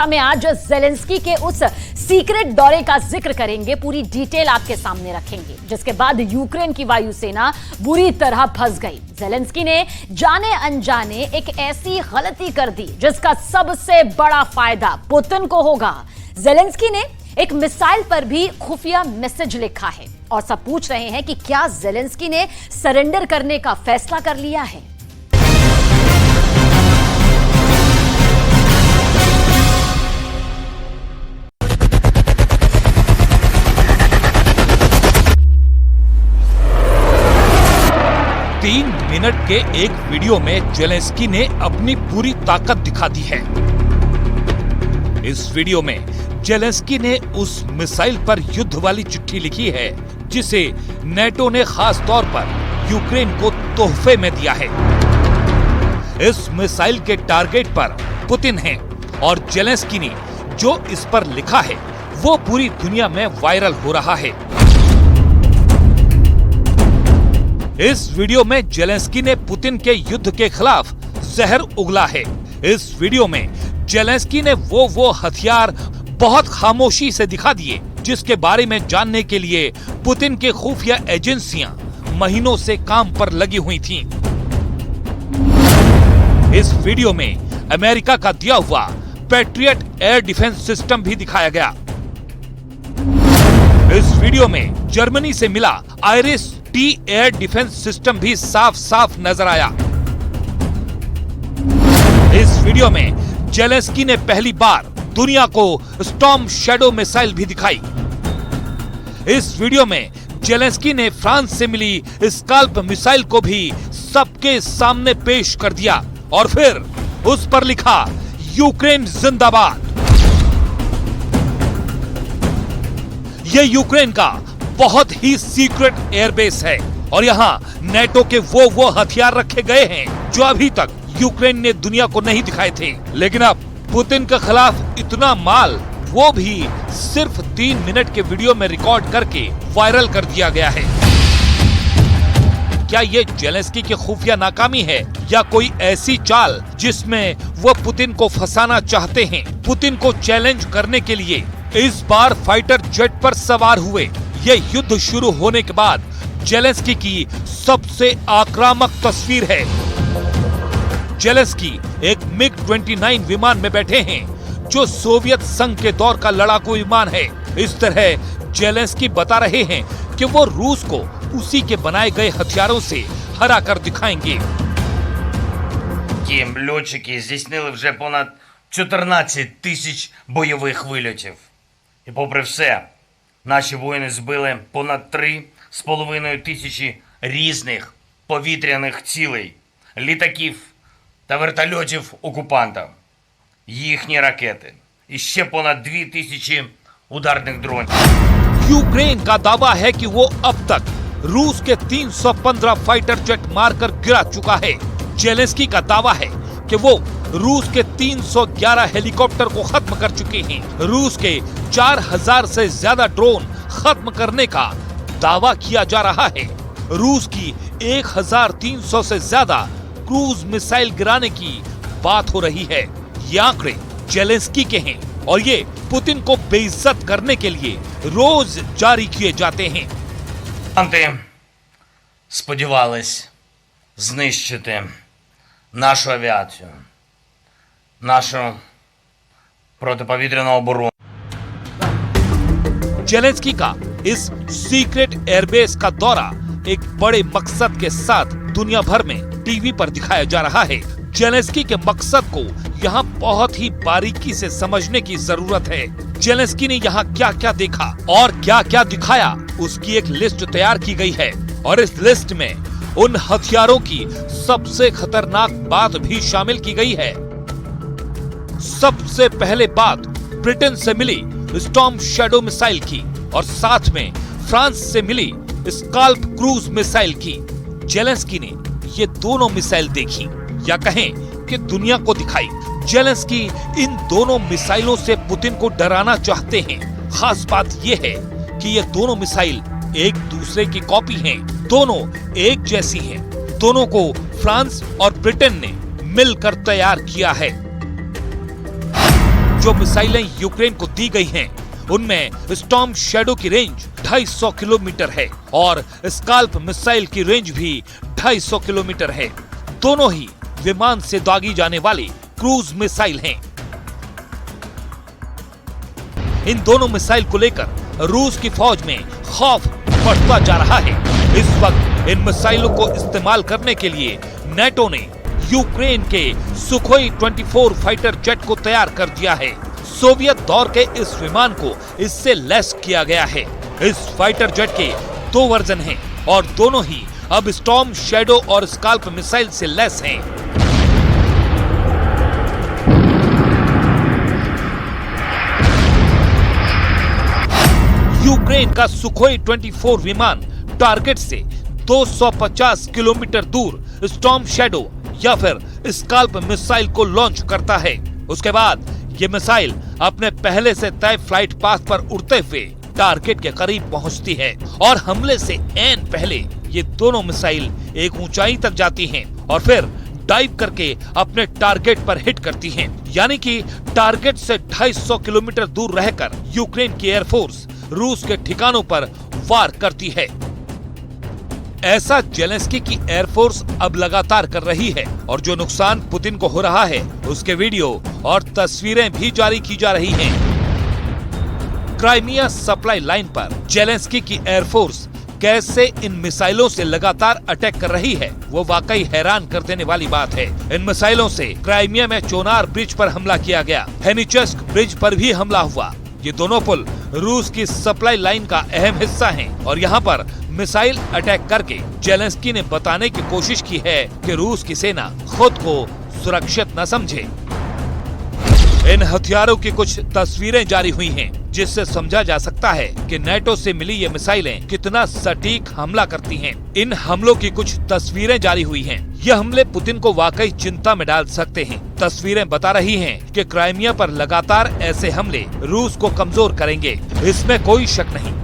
हमें आज ज़ेलेंस्की के उस सीक्रेट दौरे का जिक्र करेंगे, पूरी डिटेल आपके सामने रखेंगे, जिसके बाद यूक्रेन की वायुसेना बुरी तरह फंस गई। ज़ेलेंस्की ने जाने अनजाने एक ऐसी गलती कर दी जिसका सबसे बड़ा फायदा पुतिन को होगा। ज़ेलेंस्की ने एक मिसाइल पर भी खुफिया मैसेज लिखा है और सब पूछ रहे हैं कि क्या ज़ेलेंस्की ने सरेंडर करने का फैसला कर लिया है। तीन मिनट के एक वीडियो में ज़ेलेंस्की ने अपनी पूरी ताकत दिखा दी है। इस वीडियो में ज़ेलेंस्की ने उस मिसाइल पर युद्ध वाली चिट्ठी लिखी है जिसे नेटो ने खास तौर पर यूक्रेन को तोहफे में दिया है। इस मिसाइल के टारगेट पर पुतिन है और ज़ेलेंस्की ने जो इस पर लिखा है वो पूरी दुनिया में वायरल हो रहा है। इस वीडियो में ज़ेलेंस्की ने पुतिन के युद्ध के खिलाफ जहर उगला है। इस वीडियो में ज़ेलेंस्की ने वो हथियार बहुत खामोशी से दिखा दिए जिसके बारे में जानने के लिए पुतिन के खुफिया एजेंसियां महीनों से काम पर लगी हुई थीं। इस वीडियो में अमेरिका का दिया हुआ पैट्रियट एयर डिफेंस सिस्टम भी दिखाया गया। इस वीडियो में जर्मनी से मिला iris T air defence system भी साफ साफ नजर आया। इस वीडियो में ज़ेलेंस्की ने पहली बार दुनिया को स्टॉर्म शैडो मिसाइल भी दिखाई। इस वीडियो में ज़ेलेंस्की ने फ्रांस से मिली स्काल्प मिसाइल को भी सबके सामने पेश कर दिया और फिर उस पर लिखा यूक्रेन जिंदाबाद। ये यूक्रेन का बहुत ही सीक्रेट एयरबेस है और यहाँ नेटो के वो हथियार रखे गए हैं जो अभी तक यूक्रेन ने दुनिया को नहीं दिखाए थे। लेकिन अब पुतिन के खिलाफ इतना माल वो भी सिर्फ 3 मिनट के वीडियो में रिकॉर्ड करके वायरल कर दिया गया है। क्या ये ज़ेलेंस्की की खुफिया नाकामी है या कोई ऐसी चाल जिसमें वो पुतिन को फंसाना चाहते हैं? पुतिन को चैलेंज करने के लिए इस बार फाइटर जेट पर सवार हुए। ये युद्ध शुरू होने के बाद ज़ेलेंस्की की सबसे आक्रामक तस्वीर है। ज़ेलेंस्की एक मिग 29 विमान में बैठे हैं जो सोवियत संघ के दौर का लड़ाकू विमान है। इस तरह ज़ेलेंस्की बता रहे हैं कि वो रूस को उसी के बनाए गए हथियारों से हरा कर दिखाएंगे। Льотчики здійснили вже понад 14 тисяч бойових вильотів. І попри все, наші воїни збили понад 3,5 тисячі різних повітряних цілей, літаків та вертольотів окупанта, їхні ракети і ще понад 2 тисячі ударних дронів. यूक्रेन का दावा है कि वो अब तक रूस के 315 फाइटर जेट मारकर गिरा चुका है। ज़ेलेंस्की का दावा है कि वो रूस के 311 हेलीकॉप्टर को खत्म कर चुके हैं। रूस के 4000 से ज्यादा ड्रोन खत्म करने का दावा किया जा रहा है। रूस की 1300 से ज्यादा क्रूज मिसाइल गिराने की बात हो रही है। ये आंकड़े ज़ेलेंस्की के हैं और ये पुतिन को बेइज्जत करने के लिए रोज जारी किए जाते हैं। Сподівались знищити нашу авіацію, нашу протиповітряну оборону. ज़ेलेंस्की का इस सीक्रेट एयरबेस का दौरा एक बड़े मकसद के साथ दुनिया भर में टीवी पर दिखाया जा रहा है। ज़ेलेंस्की के मकसद को यहाँ बहुत ही बारीकी से समझने की जरूरत है। ज़ेलेंस्की ने यहाँ क्या क्या देखा और क्या क्या दिखाया उसकी एक लिस्ट तैयार की गई है और इस लिस्ट में उन हथियारों की सबसे खतरनाक बात भी शामिल की गई है। सबसे पहले बात ब्रिटेन से मिली स्टॉर्म शैडो मिसाइल की और साथ में फ्रांस से मिली स्काल्प क्रूज मिसाइल की। ज़ेलेंस्की ने ये दोनों मिसाइल देखी या कहें कि दुनिया को दिखाई। ज़ेलेंस्की इन दोनों मिसाइलों से पुतिन को डराना चाहते हैं। खास बात यह है कि ये दोनों मिसाइल एक दूसरे की कॉपी हैं, दोनों एक जैसी हैं। दोनों को फ्रांस और ब्रिटेन ने मिलकर तैयार किया है। जो मिसाइलें यूक्रेन को दी गई हैं, उनमें स्टॉर्म शैडो की रेंज 250 किलोमीटर है और स्काल्प मिसाइल की रेंज भी 250 किलोमीटर है। दोनों ही विमान से दागी जाने वाली क्रूज मिसाइल हैं। इन दोनों मिसाइल को लेकर रूस की फौज में खौफ बढ़ता जा रहा है। इस वक्त इन मिसाइलों को इस्तेमाल करने के लिए नेटो ने यूक्रेन के सुखोई 24 फाइटर जेट को तैयार कर दिया है। सोवियत दौर के इस विमान को इससे लैस किया गया है। इस फाइटर जेट के 2 वर्जन हैं और दोनों ही अब स्टॉर्म शैडो और स्काल्प मिसाइल से लैस हैं। यूक्रेन का सुखोई 24 विमान टारगेट से 250 किलोमीटर दूर स्टॉर्म शैडो या फिर स्काल्प मिसाइल को लॉन्च करता है। उसके बाद ये मिसाइल अपने पहले से तय फ्लाइट पाथ पर उड़ते हुए टारगेट के करीब पहुंचती है और हमले से ऐन पहले ये दोनों मिसाइल एक ऊंचाई तक जाती हैं और फिर डाइव करके अपने टारगेट पर हिट करती हैं। यानी कि टारगेट से 250 किलोमीटर दूर रहकर यूक्रेन की एयरफोर्स रूस के ठिकानों पर वार करती है। ऐसा जेलेंस्की की एयरफोर्स अब लगातार कर रही है और जो नुकसान पुतिन को हो रहा है उसके वीडियो और तस्वीरें भी जारी की जा रही हैं। क्राइमिया सप्लाई लाइन पर जेलेंस्की की एयरफोर्स कैसे इन मिसाइलों से लगातार अटैक कर रही है, वो वाकई हैरान कर देने वाली बात है। इन मिसाइलों से क्राइमिया में चोनार ब्रिज पर हमला किया गया, हेनिचेस्क ब्रिज पर भी हमला हुआ। ये दोनों पुल रूस की सप्लाई लाइन का अहम हिस्सा हैं और यहाँ पर मिसाइल अटैक करके जेलेंस्की ने बताने की कोशिश की है कि रूस की सेना खुद को सुरक्षित न समझे। इन हथियारों की कुछ तस्वीरें जारी हुई हैं, जिससे समझा जा सकता है कि नेटो से मिली ये मिसाइलें कितना सटीक हमला करती हैं। इन हमलों की कुछ तस्वीरें जारी हुई हैं। ये हमले पुतिन को वाकई चिंता में डाल सकते हैं। तस्वीरें बता रही हैं कि क्राइमिया पर लगातार ऐसे हमले रूस को कमजोर करेंगे, इसमें कोई शक नहीं।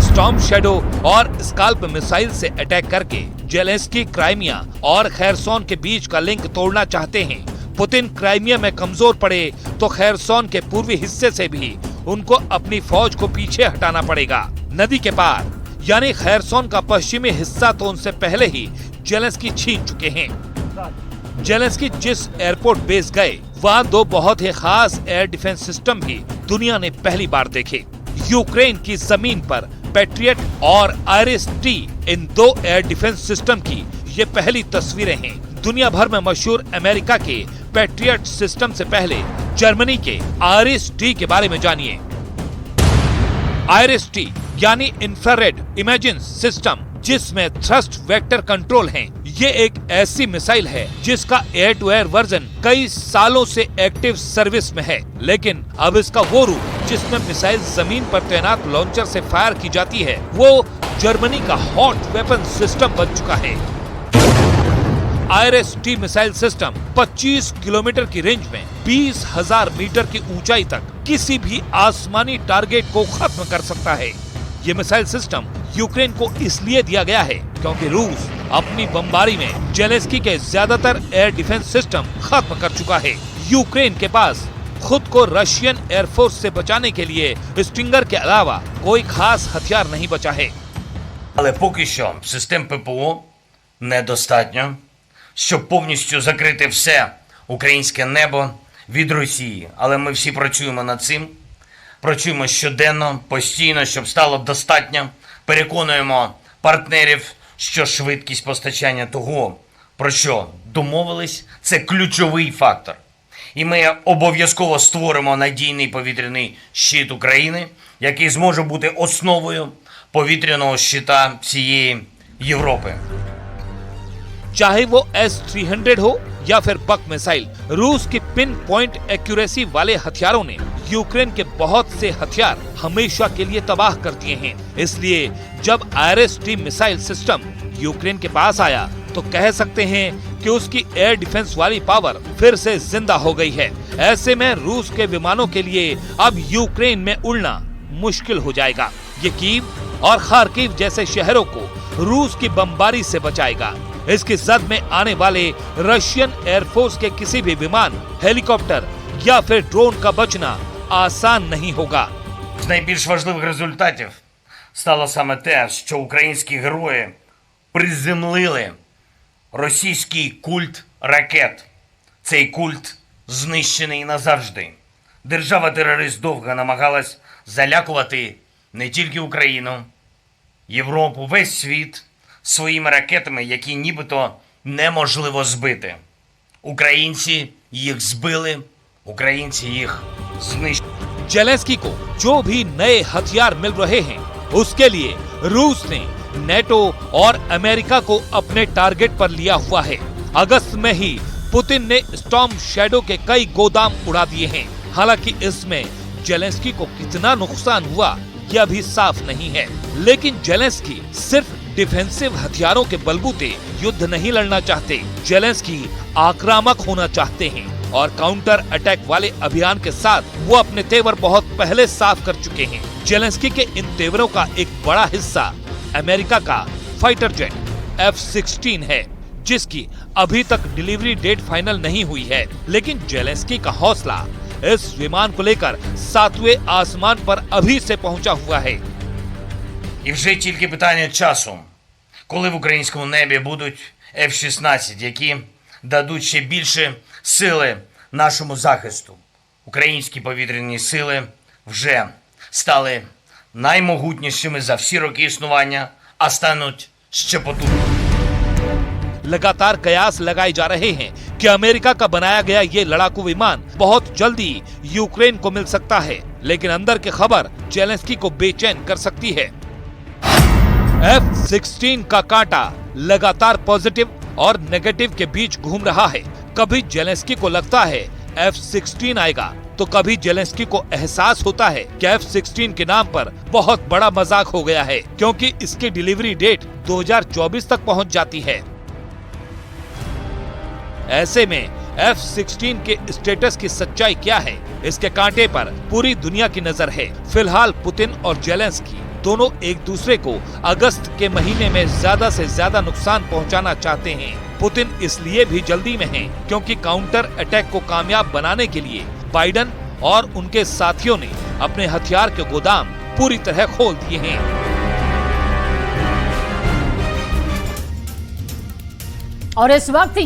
स्टॉर्म शैडो और स्काल्प मिसाइल से अटैक करके जेलेंस्की क्राइमिया और खैरसोन के बीच का लिंक तोड़ना चाहते हैं। पुतिन क्राइमिया में कमजोर पड़े तो खैरसोन के पूर्वी हिस्से से भी उनको अपनी फौज को पीछे हटाना पड़ेगा। नदी के पार यानी खैरसोन का पश्चिमी हिस्सा तो उनसे पहले ही जेलेंस्की छीन चुके हैं। जेलेंस्की जिस एयरपोर्ट बेस गए वहाँ 2 बहुत ही खास एयर डिफेंस सिस्टम भी दुनिया ने पहली बार देखे। यूक्रेन की जमीन पर पैट्रियट और IRIS-T इन 2 एयर डिफेंस सिस्टम की ये पहली तस्वीरें हैं। दुनिया भर में मशहूर अमेरिका के पैट्रियट सिस्टम से पहले जर्मनी के IRIS-T के बारे में जानिए। IRIS-T यानी इंफ्रारेड इमेजिंग सिस्टम, जिसमें थ्रस्ट वेक्टर कंट्रोल है। ये एक ऐसी मिसाइल है जिसका एयर टू एयर वर्जन कई सालों से एक्टिव सर्विस में है, लेकिन अब इसका वो रूप जिसमें मिसाइल जमीन पर तैनात लॉन्चर से फायर की जाती है, वो जर्मनी का हॉट वेपन सिस्टम बन चुका है। IRIS-T मिसाइल सिस्टम 25 किलोमीटर की रेंज में 20,000 मीटर की ऊंचाई तक किसी भी आसमानी टारगेट को खत्म कर सकता है। ये मिसाइल सिस्टम यूक्रेन को इसलिए दिया गया है क्योंकि रूस अपनी बमबारी में जेलेंस्की के ज्यादातर एयर डिफेंस सिस्टम खत्म कर चुका है। यूक्रेन के पास खुद को रशियन एयरफोर्स से बचाने के लिए स्टिंगर के अलावा कोई खास हथियार नहीं बचा है। Але поки що систем ППО недостатньо, щоб повністю закрити все українське небо від Росії. Але ми всі працюємо над цим. Працюємо щоденно, постійно, щоб стало достатньо. Переконуємо партнерів, що швидкість постачання того, про що домовились, це ключовий фактор. І ми обов'язково створимо надійний повітряний щит України, який зможе бути основою повітряного щита всієї Європи. चाहे वो S-300 हो या फिर बक मिसाइल, रूस की पिन पॉइंट एक्यूरेसी वाले हथियारों ने यूक्रेन के बहुत से हथियार हमेशा के लिए तबाह कर दिए हैं। इसलिए जब IRIS-T मिसाइल सिस्टम यूक्रेन के पास आया तो कह सकते हैं कि उसकी एयर डिफेंस वाली पावर फिर से जिंदा हो गई है। ऐसे में रूस के विमानों के लिए अब यूक्रेन में उड़ना मुश्किल हो जाएगा। ये कीव और खार्किव जैसे शहरों को रूस की बमबारी से बचाएगा। इसकी जद में आने वाले रशियन एयरफोर्स के किसी भी विमान, हेलीकॉप्टर या फिर ड्रोन का बचना आसान नहीं होगा। З найбільш важливих результатів стало саме те, що українські герої приземлили російський культ ракет. Цей культ знищений назавжди. Держава-терорист довго намагалась залякувати не тільки Україну, Європу, весь світ своїми ракетами, які нібито неможливо збити. Українці їх збили, українці їх знищили. जेलेंस्की को जो भी नए हथियार मिल रहे हैं, उसके लिए रूस ने नेटो और अमेरिका को अपने टारगेट पर लिया हुआ है। अगस्त में ही पुतिन ने स्टॉर्म शैडो के कई गोदाम उड़ा दिए हैं। हालांकि इसमें जेलेंस्की को कितना नुकसान हुआ यह भी साफ नहीं है, लेकिन जेलेंस्की सिर्फ डिफेंसिव हथियारों के बलबूते युद्ध नहीं लड़ना चाहते। जेलेंस्की आक्रामक होना चाहते हैं और काउंटर अटैक वाले अभियान के साथ वो अपने तेवर बहुत पहले साफ कर चुके हैं। जेलेंस्की के इन तेवरों का एक बड़ा हिस्सा अमेरिका का फाइटर जेट F-16 है, जिसकी अभी तक डिलीवरी डेट फाइनल नहीं हुई है। लेकिन जेलेंस्की का हौसला इस विमान को लेकर 7वें आसमान पर अभी से पहुंचा हुआ है। І вже тільки питання часу, коли в українському небі будуть F-16, які дадуть ще більше сили нашому захисту. Українські повітряні сили вже стали наймогутнішими за всі роки існування, а стануть ще потужнішими. लगातार कयास लगाए जा रहे हैं कि अमेरिका का बनाया गया ये लड़ाकू विमान बहुत जल्दी यूक्रेन को मिल सकता है, लेकिन अंदर की खबर जेलेंस्की को बेचैन कर सकती है। F-16 का कांटा लगातार पॉजिटिव और नेगेटिव के बीच घूम रहा है। कभी जेलेंस्की को लगता है F-16 आएगा, तो कभी जेलेंस्की को एहसास होता है कि F-16 के नाम पर बहुत बड़ा मजाक हो गया है, क्योंकि इसकी डिलीवरी डेट 2024 तक पहुंच जाती है। ऐसे में F-16 के स्टेटस की सच्चाई क्या है, इसके कांटे पर पूरी दुनिया की नजर है। फिलहाल पुतिन और जेलेंस्की दोनों एक दूसरे को अगस्त के महीने में ज्यादा से ज्यादा नुकसान पहुंचाना चाहते हैं। पुतिन इसलिए भी जल्दी में हैं, क्योंकि काउंटर अटैक को कामयाब बनाने के लिए बाइडन और उनके साथियों ने अपने हथियार के गोदाम पूरी तरह खोल दिए हैं। और इस वक्त